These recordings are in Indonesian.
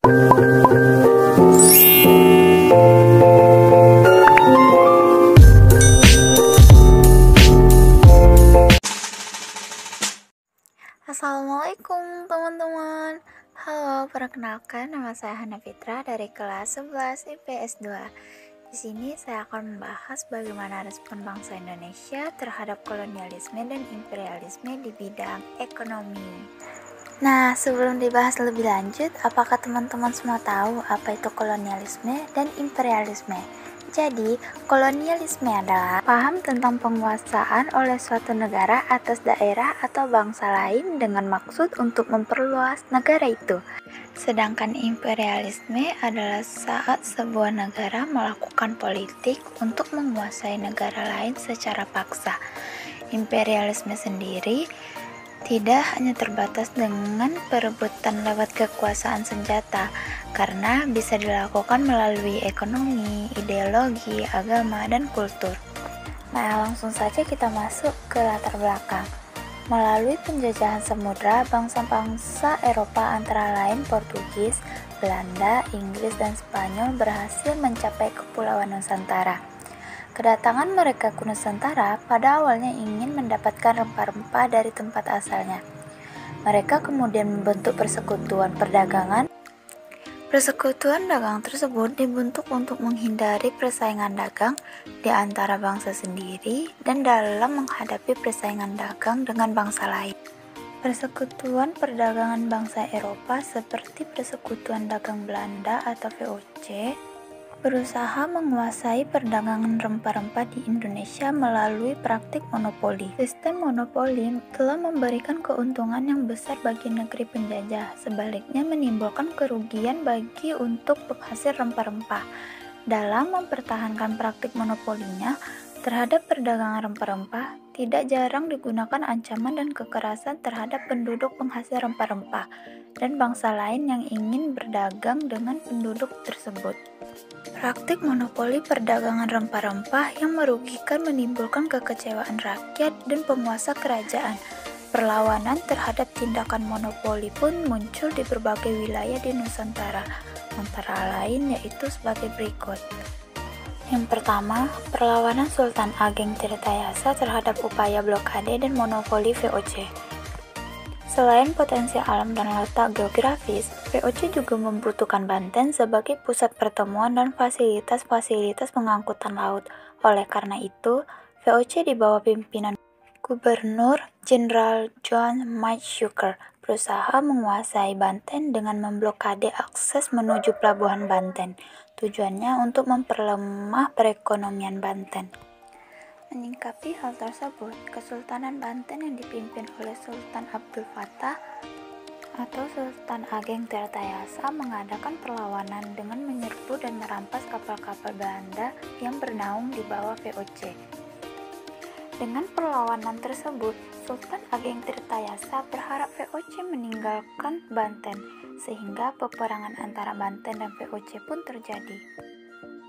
Assalamualaikum teman-teman. Halo, perkenalkan nama saya Hana Fitra dari kelas 11 IPS 2. Di sini saya akan membahas bagaimana respon bangsa Indonesia terhadap kolonialisme dan imperialisme di bidang ekonomi. Nah, sebelum dibahas lebih lanjut, apakah teman-teman semua tahu apa itu kolonialisme dan imperialisme? Jadi, kolonialisme adalah paham tentang penguasaan oleh suatu negara atas daerah atau bangsa lain dengan maksud untuk memperluas negara itu. Sedangkan imperialisme adalah saat sebuah negara melakukan politik untuk menguasai negara lain secara paksa. Imperialisme sendiri tidak hanya terbatas dengan perebutan lewat kekuasaan senjata, karena bisa dilakukan melalui ekonomi, ideologi, agama, dan kultur. Nah, langsung saja kita masuk ke latar belakang. Melalui penjajahan samudra, bangsa-bangsa Eropa antara lain Portugis, Belanda, Inggris, dan Spanyol berhasil mencapai Kepulauan Nusantara. Kedatangan mereka ke Nusantara pada awalnya ingin mendapatkan rempah-rempah dari tempat asalnya. Mereka kemudian membentuk persekutuan perdagangan. Persekutuan dagang tersebut dibentuk untuk menghindari persaingan dagang di antara bangsa sendiri dan dalam menghadapi persaingan dagang dengan bangsa lain. Persekutuan perdagangan bangsa Eropa seperti Persekutuan Dagang Belanda atau VOC berusaha menguasai perdagangan rempah-rempah di Indonesia melalui praktik monopoli. Sistem monopoli telah memberikan keuntungan yang besar bagi negeri penjajah, sebaliknya menimbulkan kerugian bagi untuk penghasil rempah-rempah. Dalam mempertahankan praktik monopolinya terhadap perdagangan rempah-rempah, tidak jarang digunakan ancaman dan kekerasan terhadap penduduk penghasil rempah-rempah dan bangsa lain yang ingin berdagang dengan penduduk tersebut. Praktik monopoli perdagangan rempah-rempah yang merugikan menimbulkan kekecewaan rakyat dan penguasa kerajaan. Perlawanan terhadap tindakan monopoli pun muncul di berbagai wilayah di Nusantara, antara lain yaitu sebagai berikut. Yang pertama, perlawanan Sultan Ageng Tirtayasa terhadap upaya blokade dan monopoli VOC. Selain potensi alam dan letak geografis, VOC juga membutuhkan Banten sebagai pusat pertemuan dan fasilitas-fasilitas pengangkutan laut. Oleh karena itu, VOC di bawah pimpinan Gubernur Jenderal John Maeshoeker berusaha menguasai Banten dengan memblokade akses menuju pelabuhan Banten. Tujuannya untuk memperlemah perekonomian Banten. Menyikapi hal tersebut, Kesultanan Banten yang dipimpin oleh Sultan Abdul Fattah atau Sultan Ageng Tirtayasa mengadakan perlawanan dengan menyerbu dan merampas kapal-kapal Belanda yang bernaung di bawah VOC. Dengan perlawanan tersebut, Sultan Ageng Tirtayasa berharap VOC meninggalkan Banten, sehingga peperangan antara Banten dan VOC pun terjadi.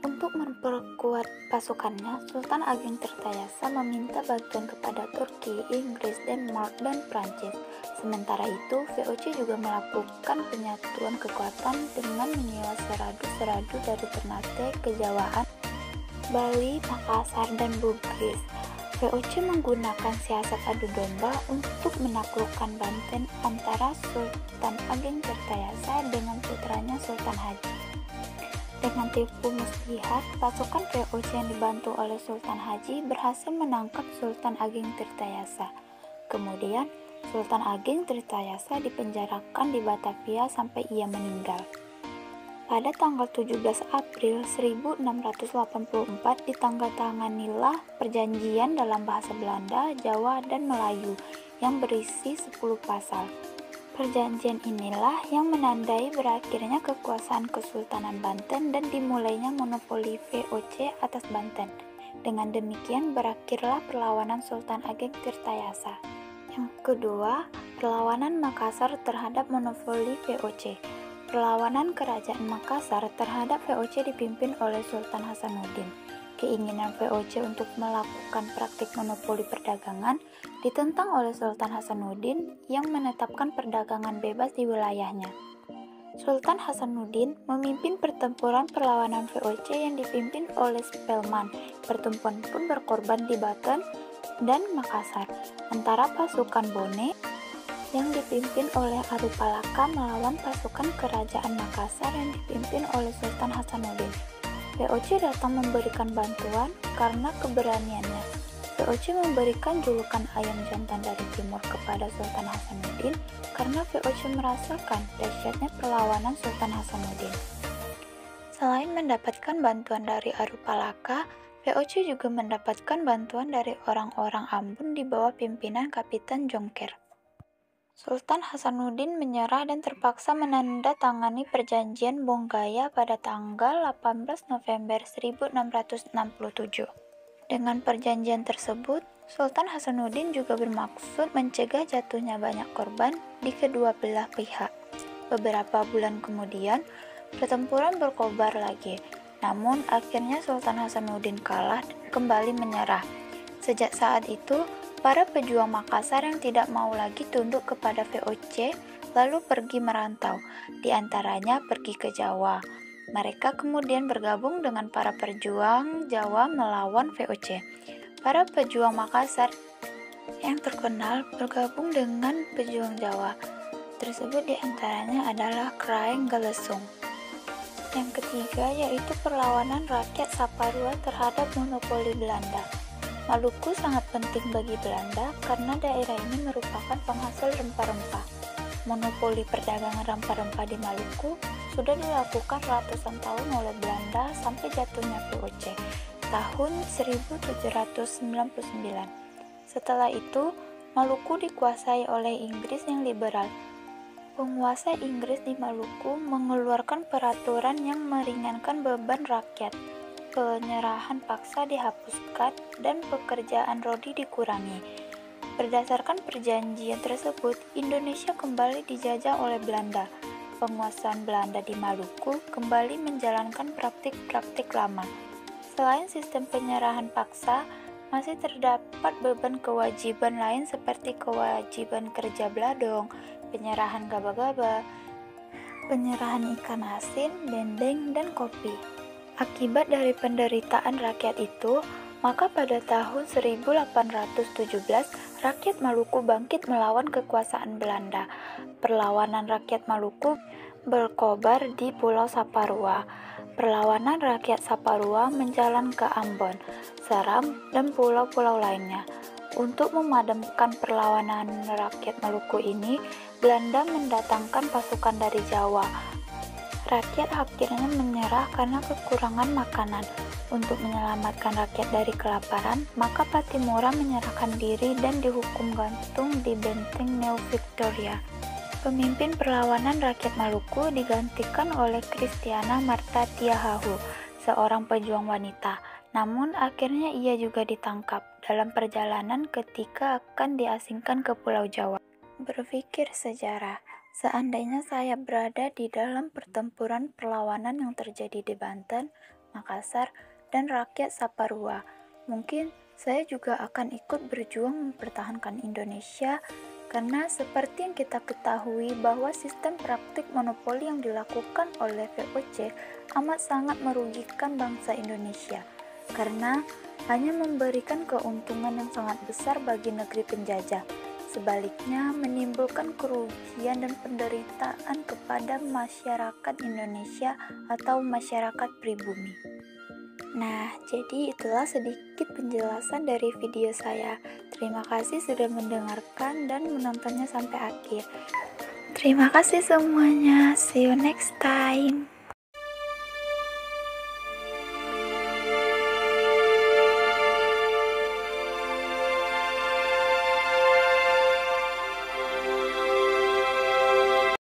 Untuk memperkuat pasukannya, Sultan Ageng Tirtayasa meminta bantuan kepada Turki, Inggris, Denmark, dan Prancis. Sementara itu, VOC juga melakukan penyatuan kekuatan dengan menyewa seradu-seradu dari Ternate, Kejawaan, Bali, Makassar, dan Bugis. VOC menggunakan siasat adu domba untuk menaklukkan Banten antara Sultan Ageng Tirtayasa dengan putranya Sultan Haji. Dengan tipu muslihat, pasukan VOC yang dibantu oleh Sultan Haji berhasil menangkap Sultan Ageng Tirtayasa. Kemudian, Sultan Ageng Tirtayasa dipenjarakan di Batavia sampai ia meninggal. Pada tanggal 17 April 1684 ditandatanganilah perjanjian dalam bahasa Belanda, Jawa, dan Melayu yang berisi 10 pasal. Perjanjian inilah yang menandai berakhirnya kekuasaan Kesultanan Banten dan dimulainya monopoli VOC atas Banten. Dengan demikian berakhirlah perlawanan Sultan Ageng Tirtayasa. Yang kedua, perlawanan Makassar terhadap monopoli VOC. Perlawanan Kerajaan Makassar terhadap VOC dipimpin oleh Sultan Hasanuddin. Keinginan VOC untuk melakukan praktik monopoli perdagangan ditentang oleh Sultan Hasanuddin yang menetapkan perdagangan bebas di wilayahnya. Sultan Hasanuddin memimpin pertempuran perlawanan VOC yang dipimpin oleh Spelman. Pertempuran pun berkorban di Banten dan Makassar, antara pasukan Bone yang dipimpin oleh Arupalaka melawan pasukan kerajaan Makassar yang dipimpin oleh Sultan Hasanuddin. VOC datang memberikan bantuan karena keberaniannya. VOC memberikan julukan ayam jantan dari timur kepada Sultan Hasanuddin karena VOC merasakan dahsyatnya perlawanan Sultan Hasanuddin. Selain mendapatkan bantuan dari Arupalaka, VOC juga mendapatkan bantuan dari orang-orang Ambon di bawah pimpinan Kapitan Jongker. Sultan Hasanuddin menyerah dan terpaksa menandatangani perjanjian Bonggaya pada tanggal 18 November 1667. Dengan perjanjian tersebut, Sultan Hasanuddin juga bermaksud mencegah jatuhnya banyak korban di kedua belah pihak. Beberapa bulan kemudian, pertempuran berkobar lagi. Namun, akhirnya Sultan Hasanuddin kalah dan kembali menyerah. Sejak saat itu, para pejuang Makassar yang tidak mau lagi tunduk kepada VOC lalu pergi merantau, di antaranya pergi ke Jawa. Mereka kemudian bergabung dengan para pejuang Jawa melawan VOC. Para pejuang Makassar yang terkenal bergabung dengan pejuang Jawa tersebut, di antaranya adalah Kraeng Galesung. Yang ketiga yaitu perlawanan rakyat Saparua terhadap monopoli Belanda. Maluku sangat penting bagi Belanda karena daerah ini merupakan penghasil rempah-rempah. Monopoli perdagangan rempah-rempah di Maluku sudah dilakukan ratusan tahun oleh Belanda sampai jatuhnya VOC tahun 1799. Setelah itu, Maluku dikuasai oleh Inggris yang liberal. Penguasa Inggris di Maluku mengeluarkan peraturan yang meringankan beban rakyat. Penyerahan paksa dihapuskan dan pekerjaan rodi dikurangi. Berdasarkan perjanjian tersebut, Indonesia kembali dijajah oleh Belanda. Penguasaan Belanda di Maluku kembali menjalankan praktik-praktik lama. Selain sistem penyerahan paksa, masih terdapat beban kewajiban lain seperti kewajiban kerja beladong, penyerahan gaba-gaba, penyerahan ikan asin, dendeng, dan kopi. Akibat dari penderitaan rakyat itu, maka pada tahun 1817, rakyat Maluku bangkit melawan kekuasaan Belanda. Perlawanan rakyat Maluku berkobar di Pulau Saparua. Perlawanan rakyat Saparua menjalan ke Ambon, Seram, dan pulau-pulau lainnya. Untuk memadamkan perlawanan rakyat Maluku ini, Belanda mendatangkan pasukan dari Jawa. Rakyat akhirnya menyerah karena kekurangan makanan. Untuk menyelamatkan rakyat dari kelaparan, maka Patimura menyerahkan diri dan dihukum gantung di benteng New Victoria. Pemimpin perlawanan rakyat Maluku digantikan oleh Kristiana Marta Tiahahu, seorang pejuang wanita. Namun akhirnya ia juga ditangkap dalam perjalanan ketika akan diasingkan ke Pulau Jawa. Berpikir sejarah. Seandainya saya berada di dalam pertempuran perlawanan yang terjadi di Banten, Makassar, dan rakyat Saparua, mungkin saya juga akan ikut berjuang mempertahankan Indonesia, karena seperti yang kita ketahui bahwa sistem praktik monopoli yang dilakukan oleh VOC amat sangat merugikan bangsa Indonesia, karena hanya memberikan keuntungan yang sangat besar bagi negeri penjajah. Sebaliknya, menimbulkan kerugian dan penderitaan kepada masyarakat Indonesia atau masyarakat pribumi. Nah, jadi itulah sedikit penjelasan dari video saya. Terima kasih sudah mendengarkan dan menontonnya sampai akhir. Terima kasih semuanya. See you next time.